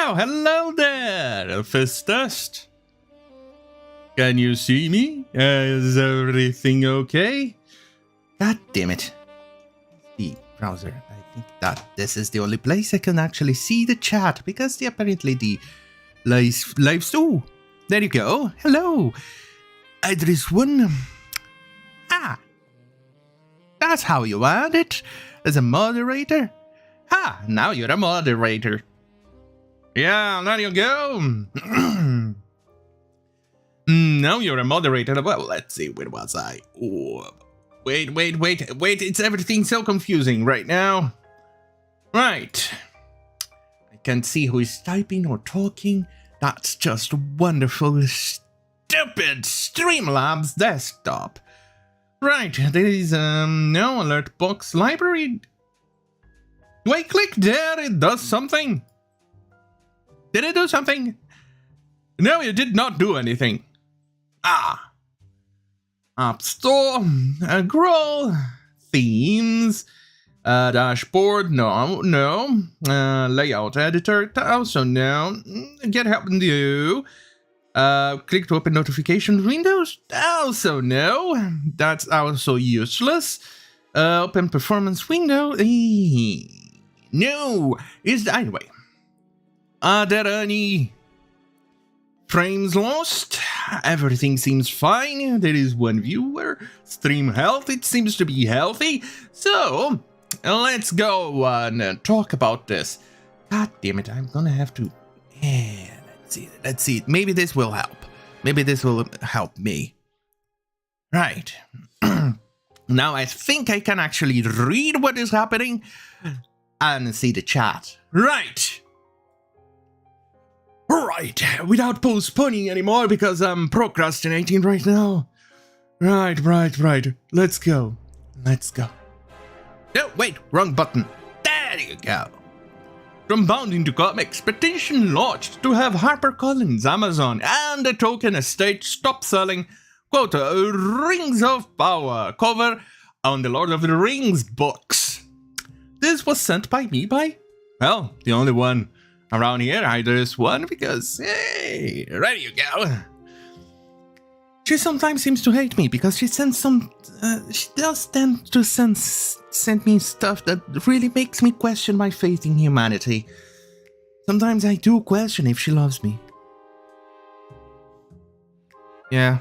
Oh, hello there, Fist Dust. Can you see me? Is everything okay? God damn it. The browser. I think that this is the only place I can actually see the chat because apparently the live. Oh, there you go. Hello. There is one. That's how you want it. As a moderator. Now you're a moderator. Yeah, there you go. Now you're a moderator. Well, let's see. Where was I? Oh, wait. It's everything so confusing right now. Right. I can't see who is typing or talking. That's just wonderful. Stupid Streamlabs desktop. Right. There is no alert box library. Do I click there? It does something. Did it do something? No, it did not do anything. App Store, Grow, Themes, Dashboard, no. Layout Editor, also no. Get Help New. Click to open notification windows, also no. That's also useless. Open Performance window, no. Anyway. Are there any frames lost? Everything seems fine. There is one viewer. Stream health, it seems to be healthy. So, let's go and talk about this. God damn it, I'm gonna have to... let's see. Maybe this will help. Maybe this will help me. Right. Now I think I can actually read what is happening and see the chat. Right. Right, without postponing anymore because I'm procrastinating right now. Right. Let's go. Oh, wait, wrong button. There you go. From Bounding to Comics, petition launched to have HarperCollins, Amazon, and the Token Estate stop selling, quote, Rings of Power cover on the Lord of the Rings books. This was sent by me well, the only one around here, I just one because, hey, there you go. She sometimes seems to hate me because she sends she does tend to send me stuff that really makes me question my faith in humanity. Sometimes I do question if she loves me. Yeah.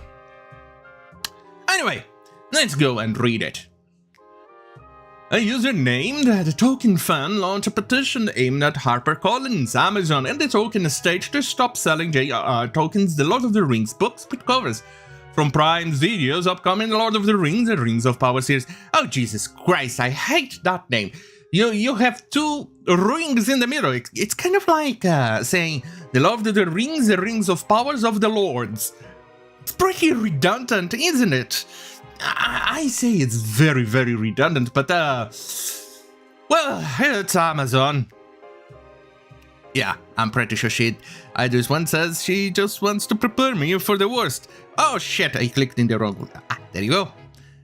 Anyway, let's go and read it. A user named the Token Fan launched a petition aimed at HarperCollins, Amazon, and the Token Estate to stop selling J.R.R. Tolkien's The Lord of the Rings books with covers. From Prime Video's upcoming Lord of the Rings and Rings of Power series. Oh, Jesus Christ, I hate that name. You have two rings in the middle. It's kind of like saying The Lord of the Rings of Powers of the Lords. It's pretty redundant, isn't it? I say it's very, very redundant, but, well, it's Amazon. Yeah, I'm pretty sure this one says she just wants to prepare me for the worst. Oh shit, I clicked in the wrong one. There you go.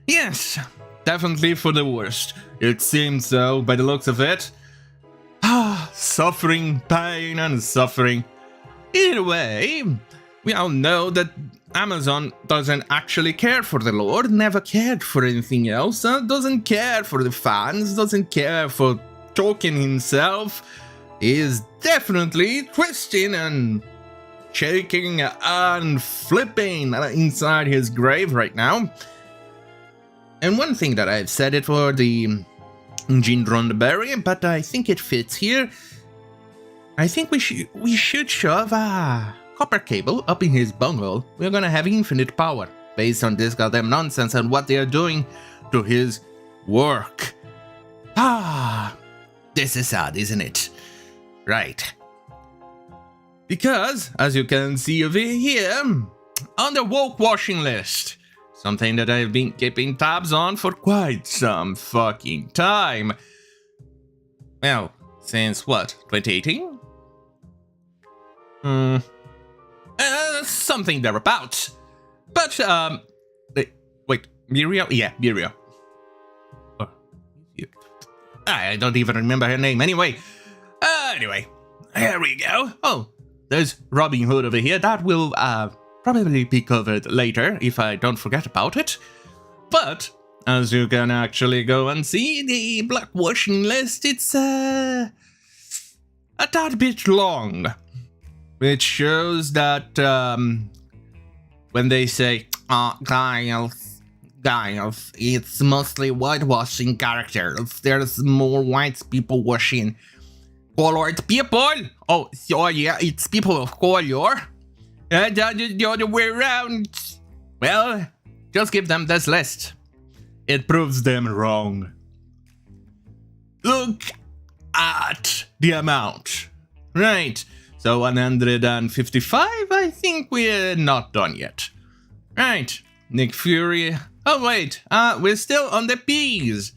Yes, definitely for the worst. It seems so, by the looks of it. Suffering, pain, and suffering. Either way, we all know that Amazon doesn't actually care for the Lord, never cared for anything else, doesn't care for the fans, doesn't care for Tolkien himself. He is definitely twisting and shaking and flipping inside his grave right now. And one thing that I've said it for the Gene Roddenberry, but I think it fits here. I think we should shove copper cable up in his bunghole. We're gonna have infinite power based on this goddamn nonsense and what they are doing to his work. This is sad, isn't it? Right. Because, as you can see over here, on the woke washing list, something that I've been keeping tabs on for quite some fucking time. Well, since what, 2018? Something thereabouts. But, wait, Muriel? Yeah, Muriel. I don't even remember her name. Anyway, Here we go. Oh, there's Robyn Hood over here. That will probably be covered later if I don't forget about it. But as you can actually go and see, the blackwashing list, it's a tad bit long, which shows that when they say, guys, it's mostly whitewashing characters. There's more white people washing colored people. Oh, so yeah, it's people of color. The other way around. Well, just give them this list. It proves them wrong. Look at the amount. Right, so 155, I think we're not done yet. Right, Nick Fury. Oh wait, we're still on the P's.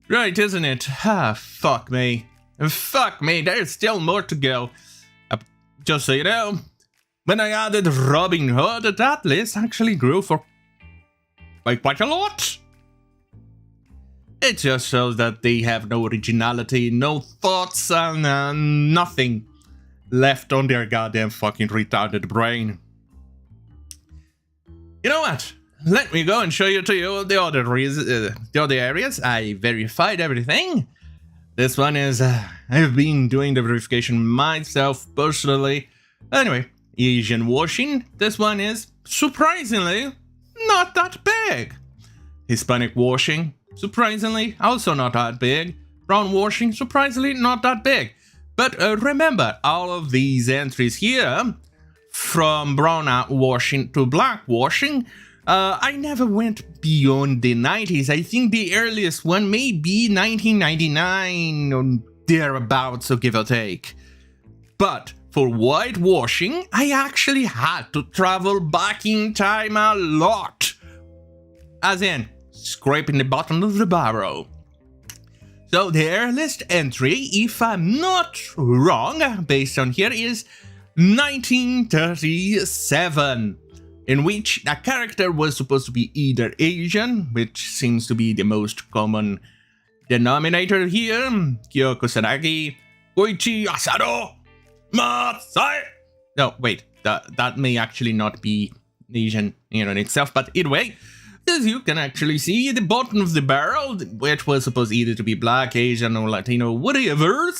Right, isn't it? Fuck me. Fuck me, there's still more to go. Just so you know, when I added Robyn Hood, that list actually grew for quite a lot. It just shows that they have no originality, no thoughts, and nothing left on their goddamn fucking retarded brain. You know what? Let me go and show you the other areas. I verified everything. This one is, I've been doing the verification myself personally. Anyway, Asian washing. This one is, surprisingly, not that big. Hispanic washing, surprisingly, also not that big. Brown washing, surprisingly, not that big. But remember, all of these entries here, from brown washing to black washing, I never went beyond the 90s. I think the earliest one may be 1999 or thereabouts, so give or take. But for whitewashing, I actually had to travel back in time a lot. As in, scraping the bottom of the barrel. So the earliest entry, if I'm not wrong, based on here, is 1937. In which a character was supposed to be either Asian, which seems to be the most common denominator here, Kyoko Sanagi, Koichi Asano, Matsai. No, wait, that may actually not be Asian in itself, but either way, as you can actually see, the bottom of the barrel, which was supposed either to be black, Asian, or Latino, whatever,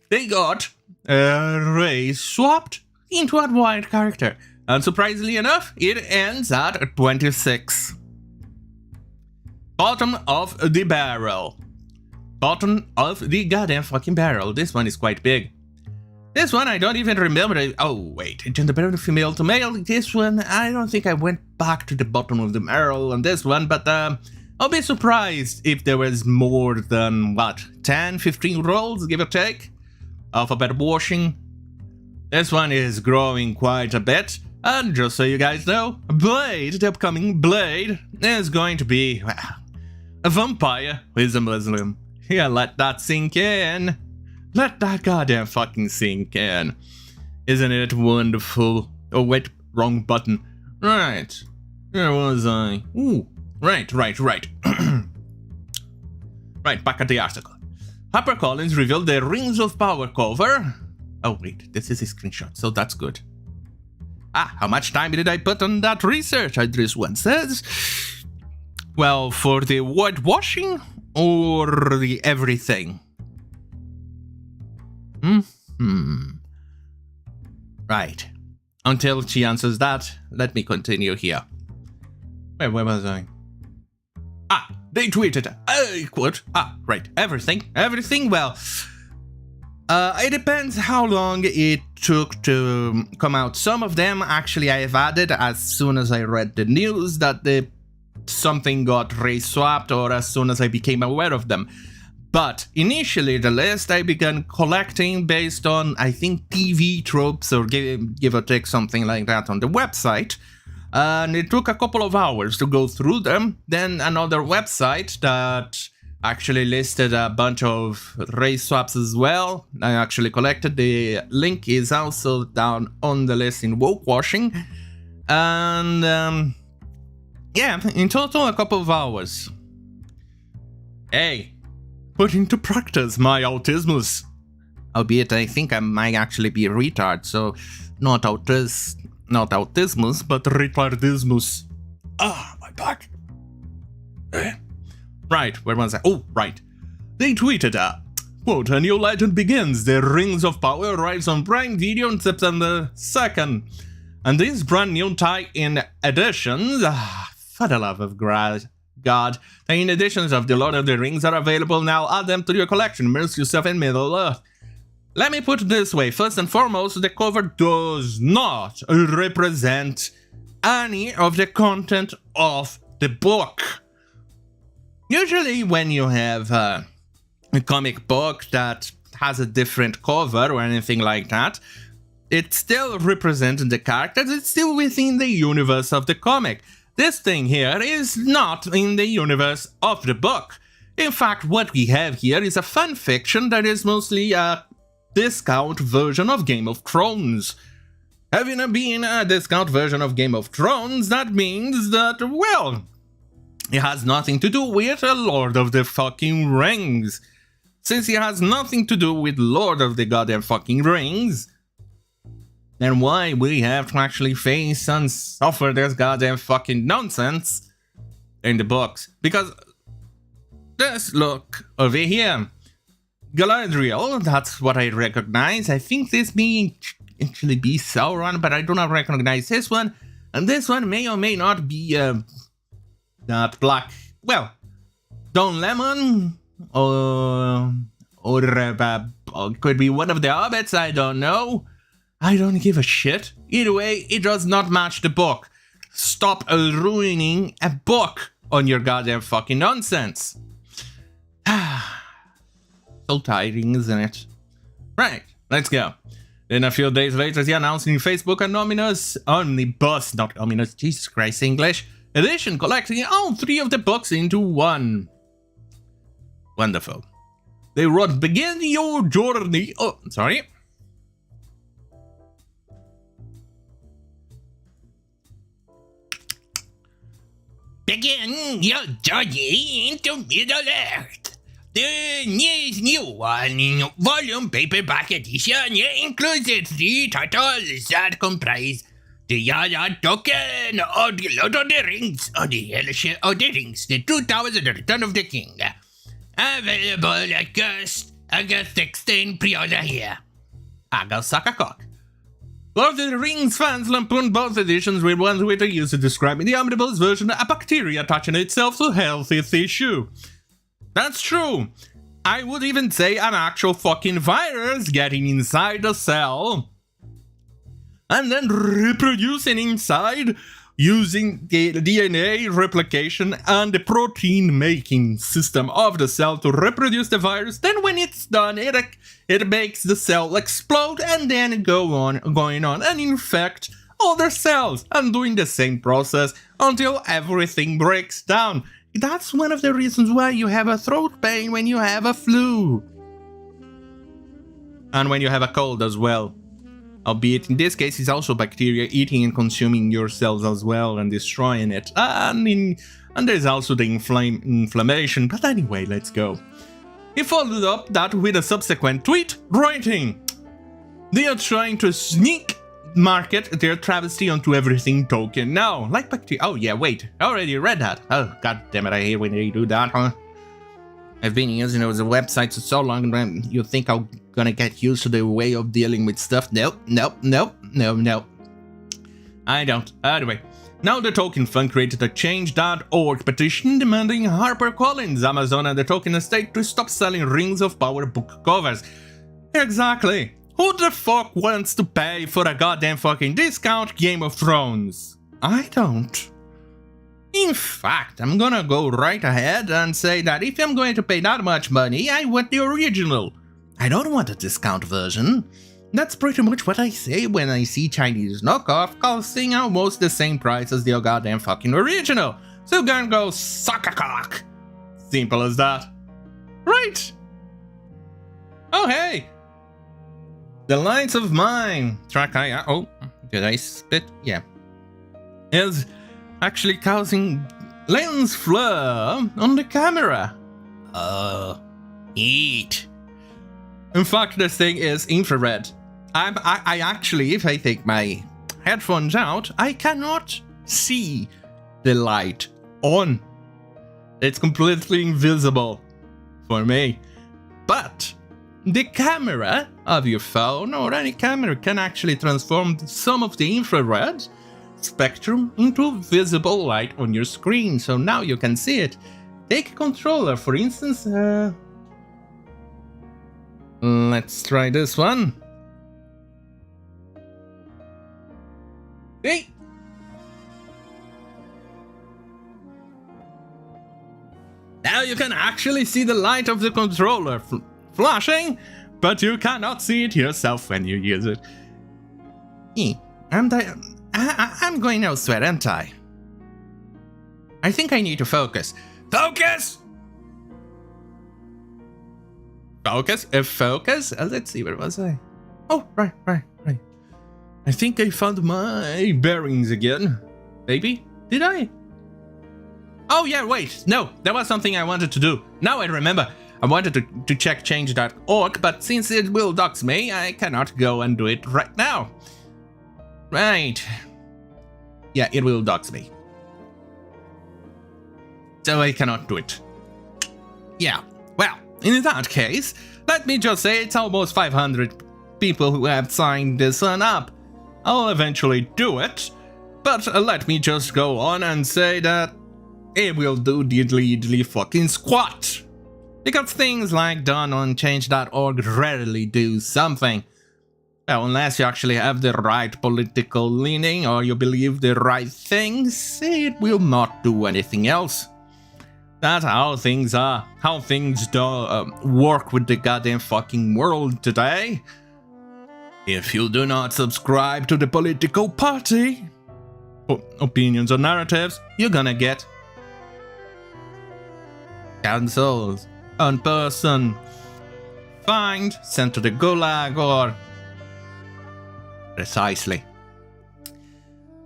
they got race swapped into a white character. And surprisingly enough, it ends at 26. Bottom of the barrel. Bottom of the goddamn fucking barrel. This one is quite big. This one I don't even remember. Oh wait, gender barrel female to male. This one, I don't think I went back to the bottom of the barrel on this one, but I'll be surprised if there was more than, what, 10, 15 rolls, give or take, alphabet washing. This one is growing quite a bit. And just so you guys know, Blade, the upcoming Blade, is going to be, well, a vampire who is a Muslim. Yeah, let that sink in. Let that goddamn fucking sink in. Isn't it wonderful? Oh wait, wrong button. Right. Where was I? Ooh, right. Right, back at the article. HarperCollins revealed the Rings of Power cover. Oh wait, this is a screenshot, so that's good. How much time did I put on that research? This one says, well, for the whitewashing or the everything? Right. Until she answers that, let me continue here. Where was I? They tweeted, I quote, right, everything, well, it depends how long it took to come out. Some of them, actually, I have added as soon as I read the news that something got race swapped or as soon as I became aware of them. But initially, the list I began collecting based on, I think, TV tropes or give or take something like that on the website. And it took a couple of hours to go through them. Then another website that actually listed a bunch of race swaps as well. I actually collected. The link is also down on the list in woke washing. And yeah, in total a couple of hours. Hey, put into practice my autismus. Albeit I think I might actually be a retard, so not autismus, but retardismus. Ah, my back. Right, where was I? Oh, right. They tweeted, quote, "A new legend begins. The Rings of Power arrives on Prime Video on September 2nd. And these brand new tie-in editions, for the love of God, tie-in editions of The Lord of the Rings are available now. Add them to your collection. Immerse yourself in Middle-earth. Let me put it this way. First and foremost, the cover does not represent any of the content of the book. Usually when you have a comic book that has a different cover or anything like that, it still represents the characters, it's still within the universe of the comic. This thing here is not in the universe of the book. In fact, what we have here is a fan fiction that is mostly a discount version of Game of Thrones. Having been a discount version of Game of Thrones, that means that, well, it has nothing to do with Lord of the fucking Rings. Since it has nothing to do with Lord of the goddamn fucking Rings, then why we have to actually face and suffer this goddamn fucking nonsense in the books? Because just look over here. Galadriel, that's what I recognize. I think this may actually be Sauron, but I do not recognize this one. And this one may or may not be that black. Well, Don Lemon, or could be one of the hobbits, I don't know. I don't give a shit. Either way, it does not match the book. Stop ruining a book on your goddamn fucking nonsense. So tiring, isn't it? Right, let's go. Then a few days later, they announced in Facebook an omnibus, not ominous, Jesus Christ, English, edition collecting all three of the books into one. Wonderful. They wrote, "Begin your journey." Oh, sorry. Begin your journey into Middle-earth. The new one volume paperback edition includes 3 titles that comprise the Yaya Token or the Lord of the Rings or the Fellowship of the Rings, the Two Towers and the Return of the King. Available August 16, pre-order here. August suck a cock. Lord of the Rings fans lampoon both editions with one Twitter user describing the omnibus version a bacteria attaching itself to healthy tissue. That's true. I would even say an actual fucking virus getting inside the cell and then reproducing inside using the DNA replication and the protein making system of the cell to reproduce the virus. Then when it's done, it makes the cell explode and then going on and infect other cells and doing the same process until everything breaks down. That's one of the reasons why you have a throat pain when you have a flu. And when you have a cold as well. Albeit in this case it's also bacteria eating and consuming your cells as well and destroying it. And there's also the inflammation. But anyway, let's go. He followed up that with a subsequent tweet writing, "They are trying to sneak market their travesty onto everything token now. Like bacteria." Oh yeah, wait. I already read that. Oh god damn it, I hate when they do that, huh? I've been using the website for so long and you think I'm gonna get used to the way of dealing with stuff. Nope. I don't. Anyway, now the Token Fund created a change.org petition demanding HarperCollins, Amazon and the Token Estate to stop selling Rings of Power book covers. Exactly. Who the fuck wants to pay for a goddamn fucking discount Game of Thrones? I don't. In fact, I'm gonna go right ahead and say that if I'm going to pay that much money, I want the original. I don't want a discount version. That's pretty much what I say when I see Chinese knockoff costing almost the same price as the goddamn fucking original. So gonna go suck a cock. Simple as that. Right. Oh hey. The Lights of Mine. TrackTribe. Oh, did I spit? Yeah. Is actually causing lens flare on the camera. Neat. In fact, this thing is infrared. I actually, if I take my headphones out, I cannot see the light on. It's completely invisible for me. But the camera of your phone or any camera can actually transform some of the infrared spectrum into visible light on your screen. So now you can see it. Take a controller, for instance. Let's try this one. Hey! Now you can actually see the light of the controller flashing, but you cannot see it yourself when you use it. I'm going elsewhere, aren't I? I think I need to focus. Focus! Focus? Focus? Let's see, where was I? Oh, right. I think I found my bearings again. Maybe? Did I? Oh yeah, wait. No, there was something I wanted to do. Now I remember. I wanted to check change.org, but since it will dox me, I cannot go and do it right now. Right. Yeah, it will dox me. So I cannot do it. Yeah, well, in that case, let me just say it's almost 500 people who have signed this one up. I'll eventually do it, but let me just go on and say that it will do diddly fucking squat. Because things like done on change.org rarely do something. Well, unless you actually have the right political leaning or you believe the right things, it will not do anything else. That's how things are. How things do work with the goddamn fucking world today. If you do not subscribe to the political party, opinions or narratives, you're gonna get cancelled, unperson, fined, sent to the gulag, or precisely.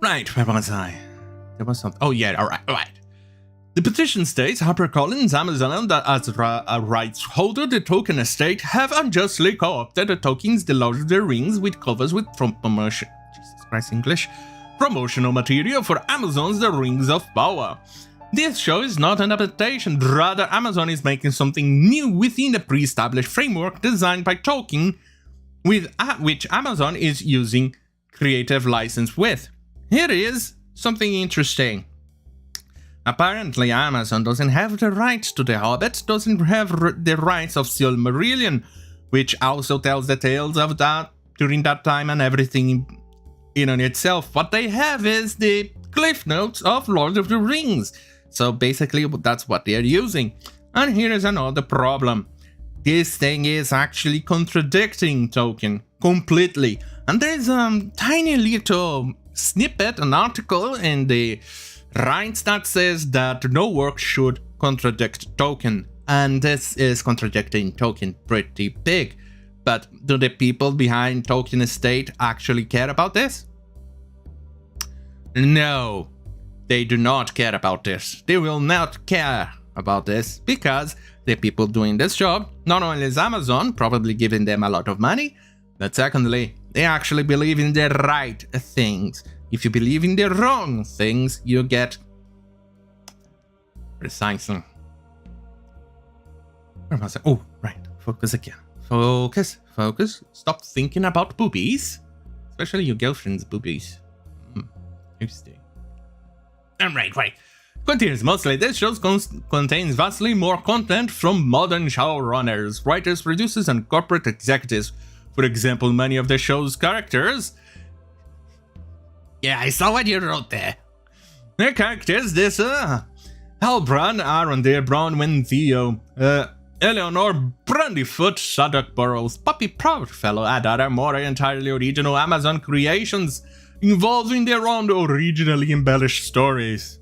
Right, where was I? There was something. Oh yeah, alright. The petition states HarperCollins, Amazon, as a rights holder, the token estate have unjustly co-opted the tokens The Lord of the Rings with covers with promotional material for Amazon's The Rings of Power. This show is not an adaptation, rather Amazon is making something new within the pre-established framework designed by Tolkien, with which Amazon is using creative license with. Here is something interesting. Apparently Amazon doesn't have the rights to The Hobbit, doesn't have the rights of Silmarillion, which also tells the tales of that during that time and everything in on itself. What they have is the Cliff Notes of Lord of the Rings. So basically that's what they're using. And here is another problem. This thing is actually contradicting Tolkien completely. And there's a tiny little snippet, an article in the Rants that says that no work should contradict Tolkien, and this is contradicting Tolkien pretty big. But do the people behind Tolkien Estate actually care about this? No, they do not care about this. They will not care about this because the people doing this job, not only is Amazon probably giving them a lot of money, but secondly, they actually believe in the right things. If you believe in the wrong things, you get precisely. Where was I? Oh, right. Focus again. Focus. Stop thinking about boobies. Especially your girlfriend's boobies. Interesting. Right. Continues mostly. This show contains vastly more content from modern showrunners, writers, producers, and corporate executives. For example, many of the show's characters. Yeah, I saw what you wrote there. Their characters, this, Halbrand, Arondir, Bronwyn, Theo, Eleanor, Brandyfoot, Sadok Burrows, Puppy Proudfellow, and other more entirely original Amazon creations involving their own originally embellished stories.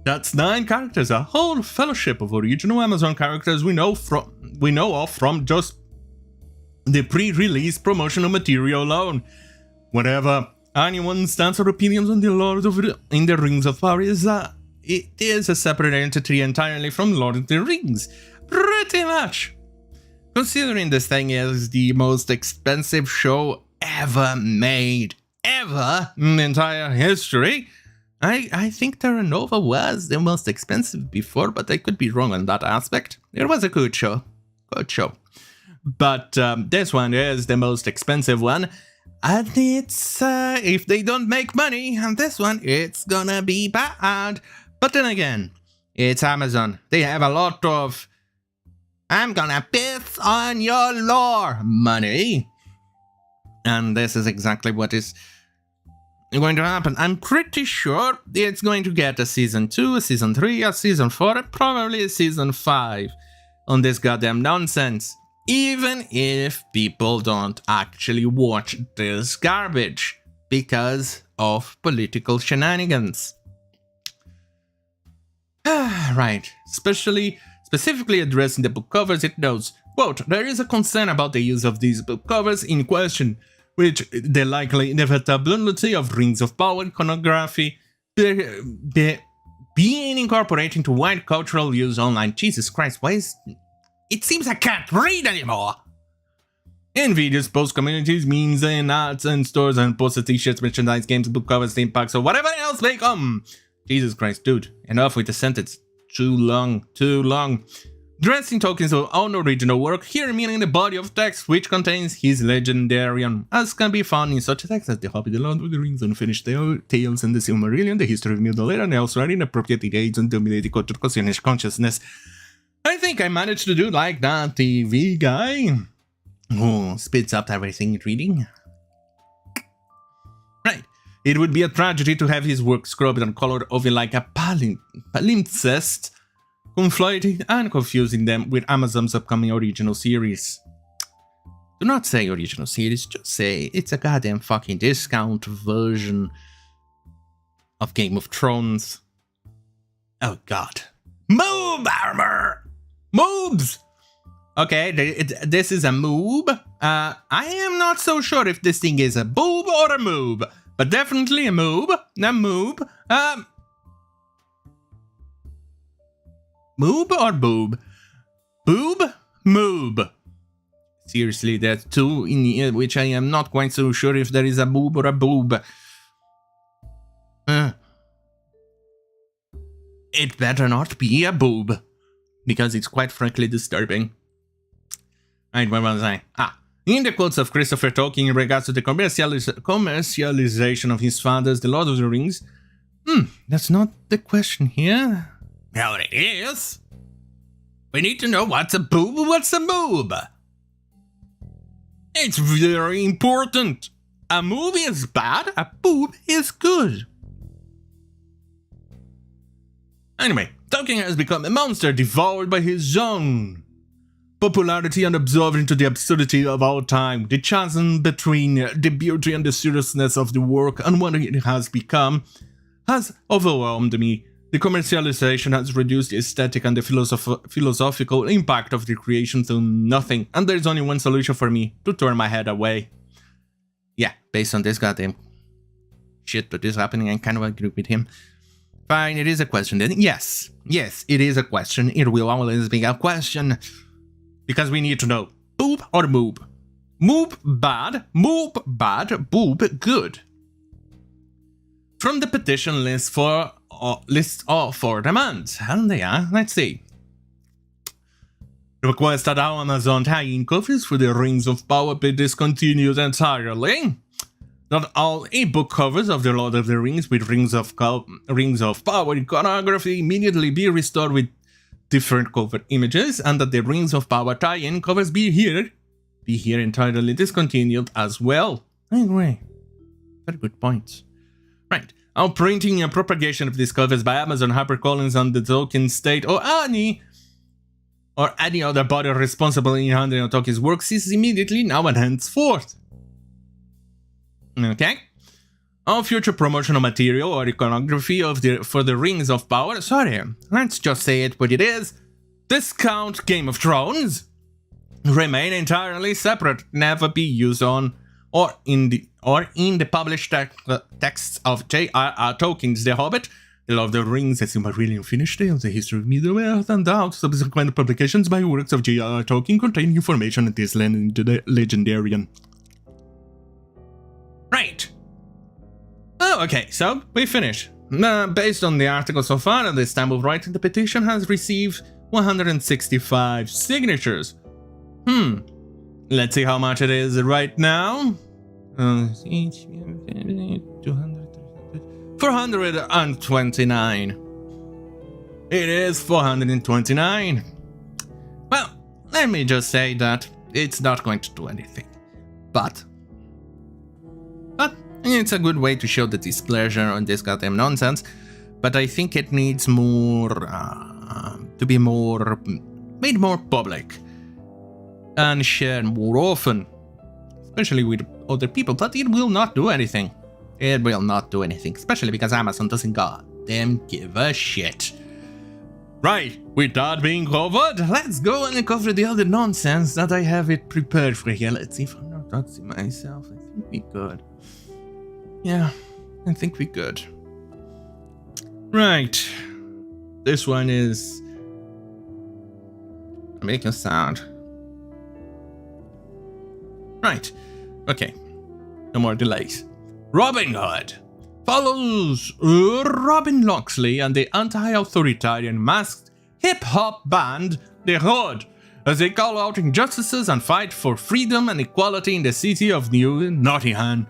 That's 9 characters, a whole fellowship of original Amazon characters we know of from just the pre-release promotional material alone. Whatever anyone's stance or opinions on the Lord of the Rings of Power is, it is a separate entity entirely from Lord of the Rings. Pretty much. Considering this thing is the most expensive show ever made, ever in the entire history, I think Terra Nova was the most expensive before, but I could be wrong on that aspect. It was a good show. Good show. But this one is the most expensive one. And it's, if they don't make money on this one, it's gonna be bad. But then again, it's Amazon. They have a lot of, I'm gonna piss on your lore money. And this is exactly what is going to happen. I'm pretty sure it's going to get a season 2, a season 3, a season 4, and probably a season 5 on this goddamn nonsense. Even if people don't actually watch this garbage because of political shenanigans. Right, specifically addressing the book covers, it notes, quote, there is a concern about the use of these book covers in question, which the likely inevitability of Rings of Power iconography being incorporated into wide cultural use online. Jesus Christ, why is... It seems I can't read anymore. In videos, post communities, memes, and ads, and stores, and posted t-shirts, merchandise, games, book covers, theme packs, or whatever else may come. Jesus Christ, dude, enough with the sentence. Too long, too long. Dressing tokens of own original work, here meaning the body of text which contains his legendarium, as can be found in such texts as The Hobbit, The Lord of the Rings, Unfinished Tales, and The Silmarillion, The History of Middle-earth, and elsewhere inappropriate aids and dominating cultural consciousness. I think I managed to do like that TV guy who spits up everything reading. Right. It would be a tragedy to have his work scrubbed and colored over like a palimpsest, conflating and confusing them with Amazon's upcoming original series. Do not say original series, just say it's a goddamn fucking discount version of Game of Thrones. Oh god. Moob armor! Moobs! Okay, this is a moob. I am not so sure if this thing is a boob or a moob, but definitely a moob. A moob. Moob or boob? Boob? Moob. Seriously, there's two in which I am not quite so sure if there is a boob or a boob. It better not be a boob, because it's quite frankly disturbing. Right, where was I? In the quotes of Christopher Tolkien in regards to the commercialization of his father's The Lord of the Rings. That's not the question here. Well, it is. We need to know what's a boob and what's a moob. It's very important. A moob is bad, a boob is good. Anyway, Tolkien has become a monster devoured by his own popularity and absorbed into the absurdity of our time. The chasm between the beauty and the seriousness of the work and what it has become has overwhelmed me. The commercialization has reduced the aesthetic and the philosophical impact of the creation to nothing, and there's only one solution for me: to turn my head away. Yeah, based on this goddamn shit that is happening, I kind of agree with him. Fine, it is a question then. Yes, it is a question. It will always be a question. Because we need to know, boob or moob? Moob bad, boob good. From the petition list for demands, and they are, let's see. Request that our Amazon tie-in covers for the Rings of Power be discontinued entirely. That all ebook covers of the Lord of the Rings with Rings of Power iconography immediately be restored with different cover images, and that the Rings of Power tie-in covers be here entirely discontinued as well. I agree. Very good points. Right. Our printing and propagation of these covers by Amazon, HarperCollins, and the Tolkien State, or any other body responsible in handling Tolkien's works is immediately now and henceforth. Okay? All future promotional material or iconography for the Rings of Power, sorry, let's just say it what it is, discount Game of Thrones, remain entirely separate, never be used on or in the published texts of J.R.R. Tolkien's The Hobbit, The Lord of the Rings, a Silmarillion finished tale, the history of Middle-earth, and out subsequent publications by works of J.R.R. Tolkien contain information in this legendarian. Right. Oh, okay, so we finished. Based on the article so far, this time of writing, the petition has received 165 signatures. Let's see how much it is right now. 429. It is 429. Well, let me just say that it's not going to do anything. But it's a good way to show the displeasure on this goddamn nonsense. But I think it needs more to be made more public and shared more often, especially with other people. But it will not do anything. It will not do anything, especially because Amazon doesn't goddamn give a shit. Right, with that being covered, let's go and cover the other nonsense that I have it prepared for here. Let's see if I'm not touching myself. I think we could. Yeah, I think we could. Right. This one is... make a sound. Right. Okay. No more delays. Robyn Hood follows Robin Loxley and the anti-authoritarian masked hip-hop band The Hood as they call out injustices and fight for freedom and equality in the city of New Nottingham.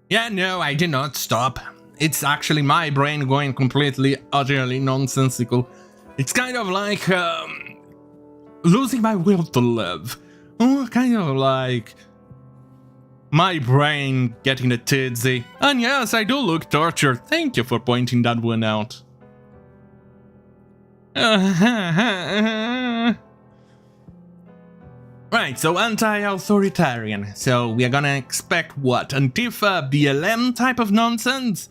Yeah, no, I did not stop. It's actually my brain going completely, utterly nonsensical. It's kind of like losing my will to live. Kind of like my brain getting a titsy. And yes, I do look tortured. Thank you for pointing that one out. Right, so anti-authoritarian. So we are gonna expect what? Antifa, BLM type of nonsense?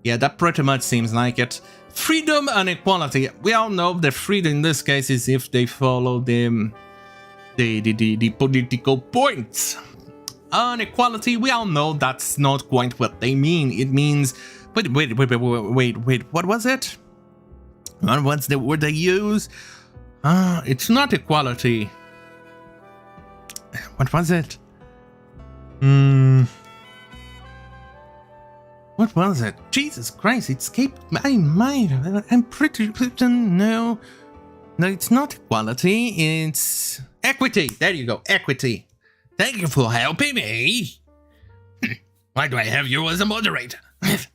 Yeah, that pretty much seems like it. Freedom and equality. We all know the freedom in this case is if they follow the political points. And equality, we all know that's not quite what they mean. It means... Wait, what was it? What's the word they use? It's not equality. What was it? What was it? Jesus Christ, it escaped my mind. I'm pretty certain. No, it's not equality. It's equity. There you go, equity. Thank you for helping me. Why do I have you as a moderator?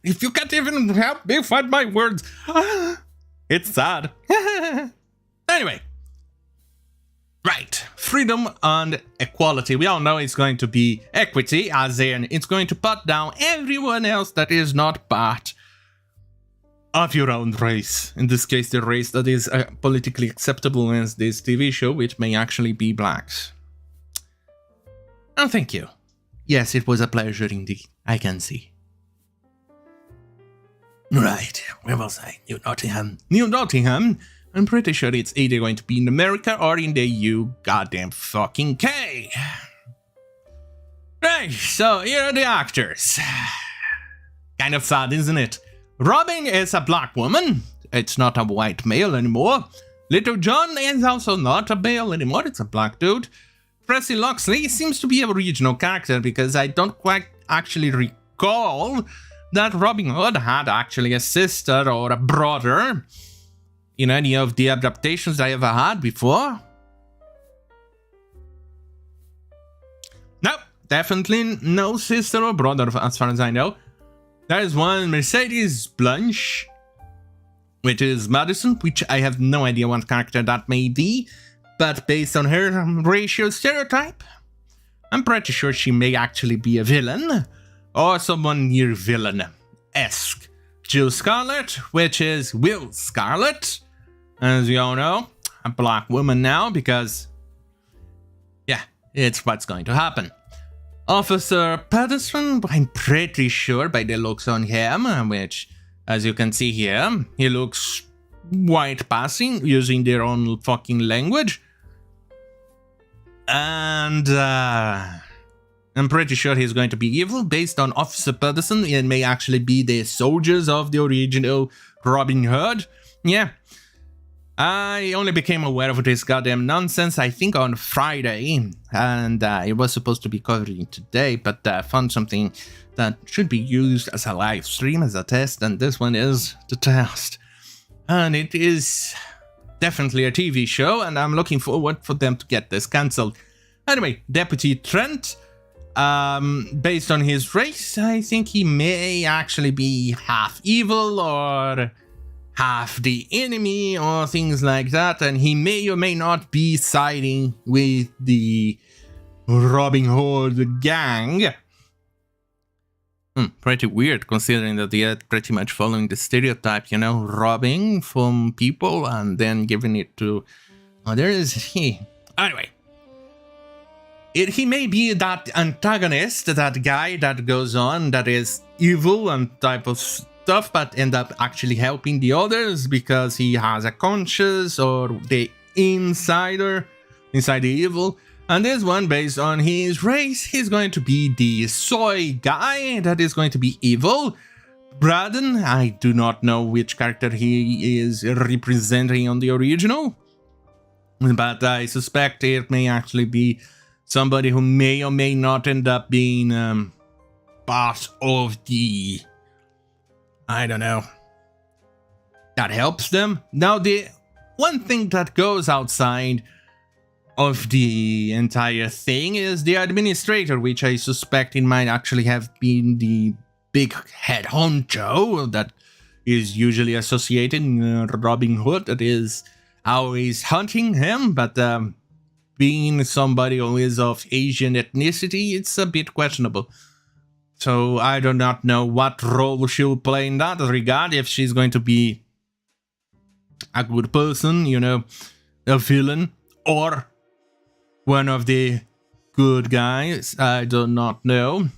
If you can't even help me find my words, it's sad. Anyway. Right, freedom and equality. We all know it's going to be equity, as in it's going to put down everyone else that is not part of your own race. In this case, the race that is politically acceptable as this TV show, which may actually be blacks. Oh, thank you. Yes, it was a pleasure indeed, I can see. Right, where was I? New Nottingham. New Nottingham? I'm pretty sure it's either going to be in America or in the U goddamn fucking K. Right, so here are the actors. Kind of sad, isn't it? Robyn is a black woman. It's not a white male anymore. Little John is also not a male anymore. It's a black dude. Presley Loxley seems to be a regional character because I don't quite actually recall that Robyn Hood had actually a sister or a brother in any of the adaptations I ever had before. No, definitely no sister or brother as far as I know. There is one Mercedes Blanche, which is Madison, which I have no idea what character that may be, but based on her racial stereotype, I'm pretty sure she may actually be a villain, or someone near villain-esque. Jill Scarlett, which is Will Scarlett, as you all know, a black woman now, because, yeah, it's what's going to happen. Officer Patterson, I'm pretty sure by the looks on him, which, as you can see here, he looks white passing, using their own fucking language. And, I'm pretty sure he's going to be evil based on Officer Pedersen. It may actually be the soldiers of the original Robin Hood. Yeah. I only became aware of this goddamn nonsense, I think, on Friday, and it was supposed to be covering today, but I found something that should be used as a live stream, as a test, and this one is the test. And it is definitely a TV show, and I'm looking forward for them to get this cancelled. Anyway, Deputy Trent, based on his race, I think he may actually be half evil or half the enemy or things like that, and he may or may not be siding with the Robin Hood gang. Pretty weird, considering that they are pretty much following the stereotype, you know, robbing from people and then giving it to others. Anyway, he may be that antagonist, that guy that goes on, that is evil and type of stuff, but end up actually helping the others because he has a conscience, or the inside the evil. And this one, based on his race, he's going to be the soy guy that is going to be evil. Braden, I do not know which character he is representing on the original, but I suspect it may actually be somebody who may or may not end up being part of the, I don't know, that helps them. Now, the one thing that goes outside of the entire thing is the administrator, which I suspect it might actually have been the big head honcho that is usually associated in Robin Hood, that is always hunting him, but being somebody who is of Asian ethnicity, it's a bit questionable. So I do not know what role she'll play in that regard, if she's going to be a good person, you know, a villain, or one of the good guys. I do not know.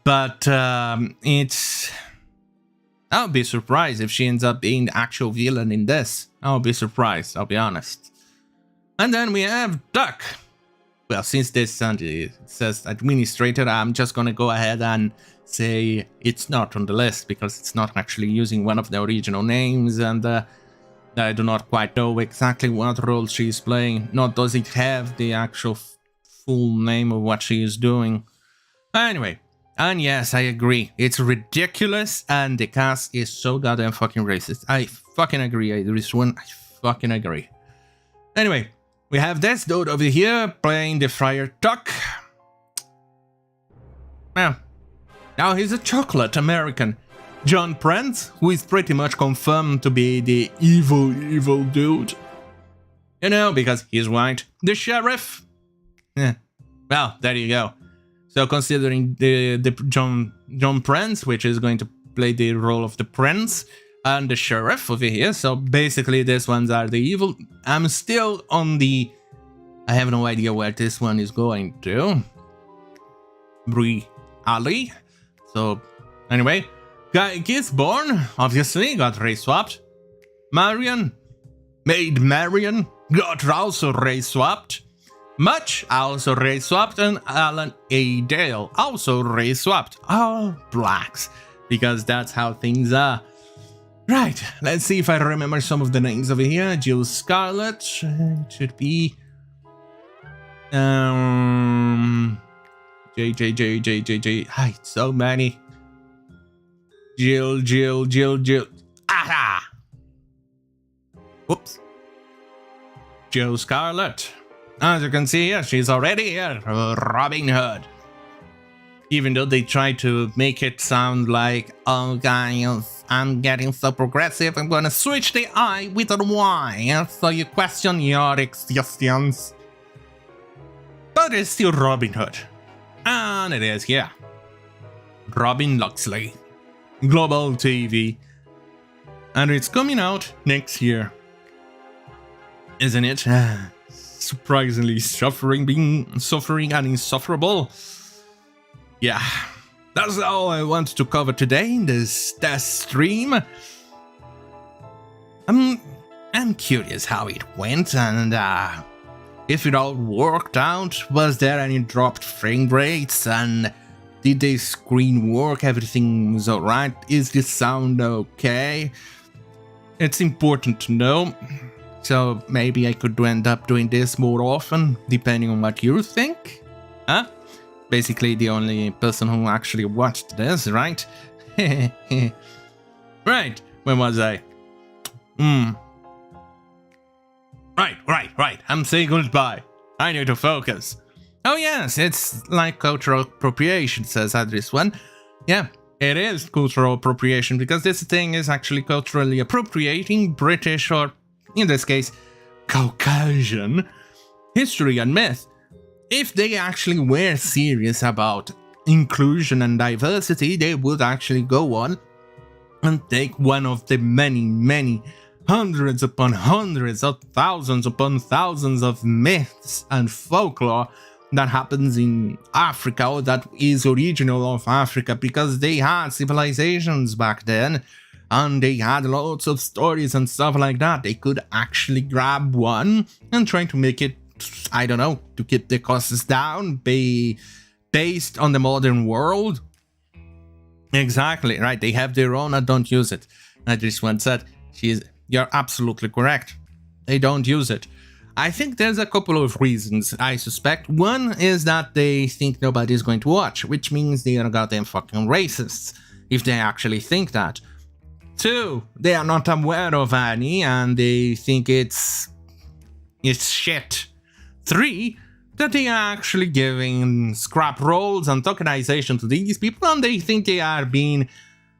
But I'll be surprised if she ends up being the actual villain in this. I'll be surprised, I'll be honest. And then we have Duck. Well, since this says administrator, I'm just gonna go ahead and say it's not on the list because it's not actually using one of the original names, and I do not quite know exactly what role she's playing, nor does it have the actual full name of what she is doing. Anyway, and yes, I agree, it's ridiculous, and the cast is so goddamn fucking racist. I fucking agree, this one, I fucking agree. Anyway, we have this dude over here playing the Friar Tuck. Well, now he's a chocolate American. John Prince, who is pretty much confirmed to be the evil dude. You know, because he's white. The sheriff. Well, there you go. So considering the John Prince, which is going to play the role of the prince, and the sheriff over here, so basically these ones are the evil. I'm still on the... I have no idea where this one is going to. Brie Ali. So, anyway. Guy Gisborne, obviously, got race swapped. Marion, Maid Marion, got also race swapped. Much also race swapped, and Alan A. Dale also race swapped. All blacks, because that's how things are. Right, let's see if I remember some of the names over here. Jill Scarlett, should be... J. Hi, so many. Jill. Aha! Whoops. Jill Scarlett. As you can see here, she's already here. Robin Hood. Even though they try to make it sound like, oh guys, I'm getting so progressive, I'm gonna switch the I with a Y, so you question your existence. But it's still Robin Hood. And it is here. Robin Loxley. Global TV. And it's coming out next year. Isn't it? Surprisingly suffering and insufferable. Yeah, that's all I want to cover today in this test stream. I'm curious how it went, and if it all worked out. Was there any dropped frame rates, and did the screen work? Everything was alright? Is the sound okay? It's important to know. So maybe I could end up doing this more often, depending on what you think. Huh? Basically the only person who actually watched this, right? Right, where was I? Right, I'm saying goodbye. I need to focus. Oh yes, it's like cultural appropriation, says this one. Yeah, it is cultural appropriation, because this thing is actually culturally appropriating British, or in this case, Caucasian, history and myth. If they actually were serious about inclusion and diversity, they would actually go on and take one of the many hundreds upon hundreds of thousands upon thousands of myths and folklore that happens in Africa, or that is original of Africa, because they had civilizations back then and they had lots of stories and stuff like that. They could actually grab one and try to make it, I don't know, to keep the costs down, be based on the modern world. Exactly, right, they have their own and don't use it. I just once said, you're absolutely correct. They don't use it. I think there's a couple of reasons, I suspect. One is that they think nobody's going to watch, which means they are goddamn fucking racists, if they actually think that. 2, they are not aware of any, and they think it's shit. 3, that they are actually giving scrap rolls and tokenization to these people, and they think they are being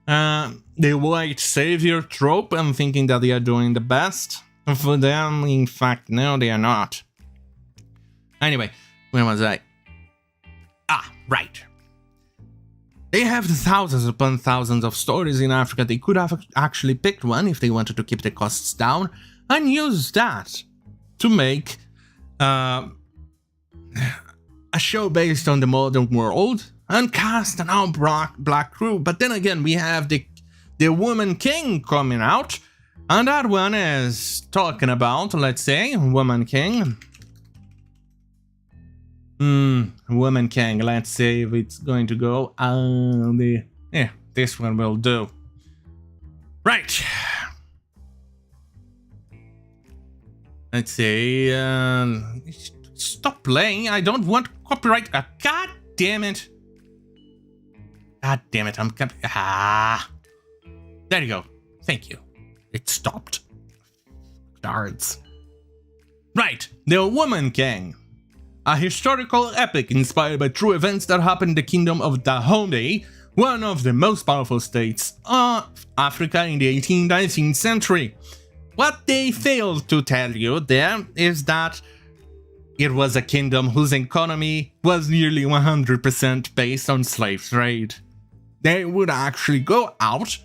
the white savior trope and thinking that they are doing the best. For them, in fact, no, they are not. Anyway, where was I? Ah, right. They have thousands upon thousands of stories in Africa. They could have actually picked one if they wanted to keep the costs down and use that to make a show based on the modern world and cast an all-black crew. But then again, we have the Woman King coming out, and that one is talking about, let's say, Woman King. Woman King, let's see if it's going to go. This one will do. Right. Let's see, stop playing, I don't want copyright. God damn it. God damn it, there you go. Thank you. It stopped. Dards. Right, the Woman King. A historical epic inspired by true events that happened in the kingdom of Dahomey, one of the most powerful states of Africa in the 18th, 19th century. What they failed to tell you there is that it was a kingdom whose economy was nearly 100% based on slave trade. They would actually go out,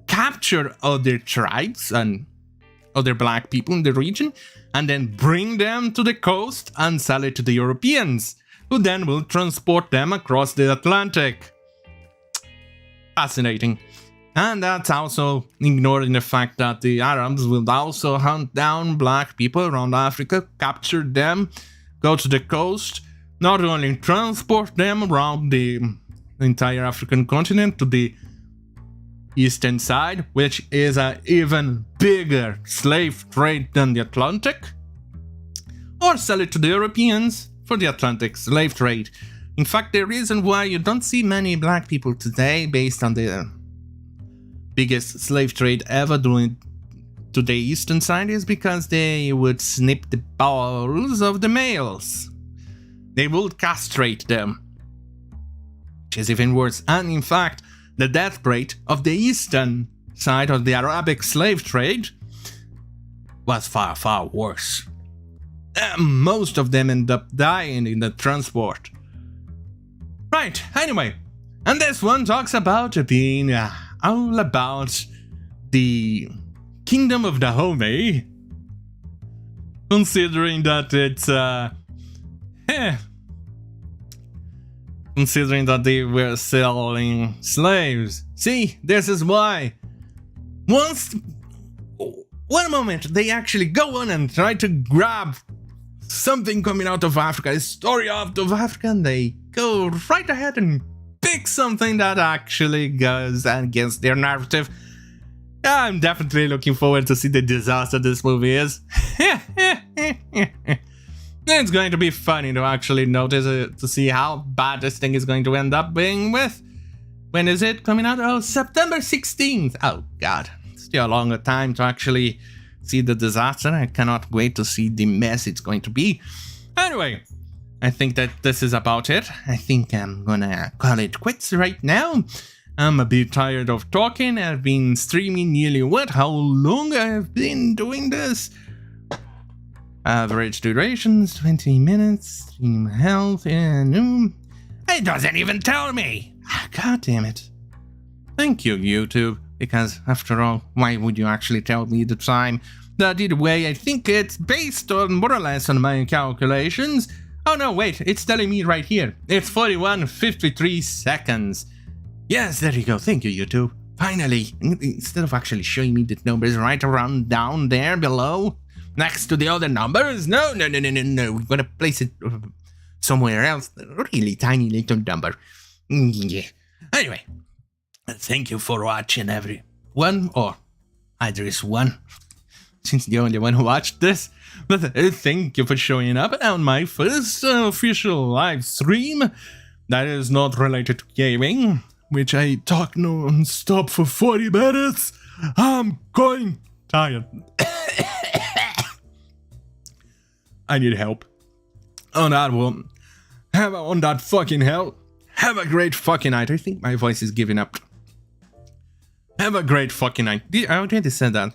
capture other tribes and other black people in the region, and then bring them to the coast and sell it to the Europeans, who then will transport them across the Atlantic. Fascinating. And that's also ignoring the fact that the Arabs will also hunt down black people around Africa, capture them, go to the coast, not only transport them around the entire African continent to the eastern side, which is an even bigger slave trade than the Atlantic, or sell it to the Europeans for the Atlantic slave trade. In fact, the reason why you don't see many black people today based on the biggest slave trade ever doing to the eastern side is because they would snip the balls of the males. They would castrate them, which is even worse. And in fact, the death rate of the eastern side of the Arabic slave trade was far, far worse. Most of them end up dying in the transport. Right, anyway, and this one talks about being all about the kingdom of Dahomey, considering that it's considering that they were selling slaves. See, this is why. One moment, they actually go on and try to grab something coming out of Africa, a story out of Africa, and they go right ahead and pick something that actually goes against their narrative. I'm definitely looking forward to see the disaster this movie is. It's going to be funny to actually notice it, to see how bad this thing is going to end up being with. When is it coming out? Oh, September 16th. Oh, God. Still a longer time to actually see the disaster. I cannot wait to see the mess it's going to be. Anyway, I think that this is about it. I think I'm gonna call it quits right now. I'm a bit tired of talking. I've been streaming nearly how long I've been doing this? Average durations, 20 minutes, stream health, and It doesn't even tell me. God damn it. Thank you, YouTube, because after all, why would you actually tell me the time? But either way, I think it's based on more or less on my calculations. Oh no, wait, it's telling me right here. It's 41:53 seconds. Yes, there you go. Thank you, YouTube. Finally, instead of actually showing me the numbers right around down there below, next to the other numbers. No. We're gonna place it somewhere else. A really tiny little number. Yeah. Anyway, thank you for watching, everyone. Or either is one, since the only one who watched this. But thank you for showing up on my first official live stream that is not related to gaming, which I talk non-stop for 40 minutes. I'm going tired. I need help. On that one. On that fucking hell. Have a great fucking night. I think my voice is giving up. Have a great fucking night. I already said that.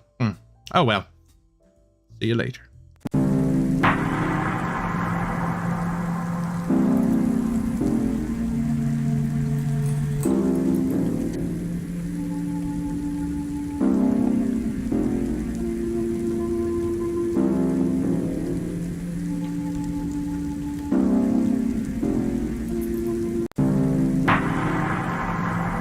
Oh well. See you later.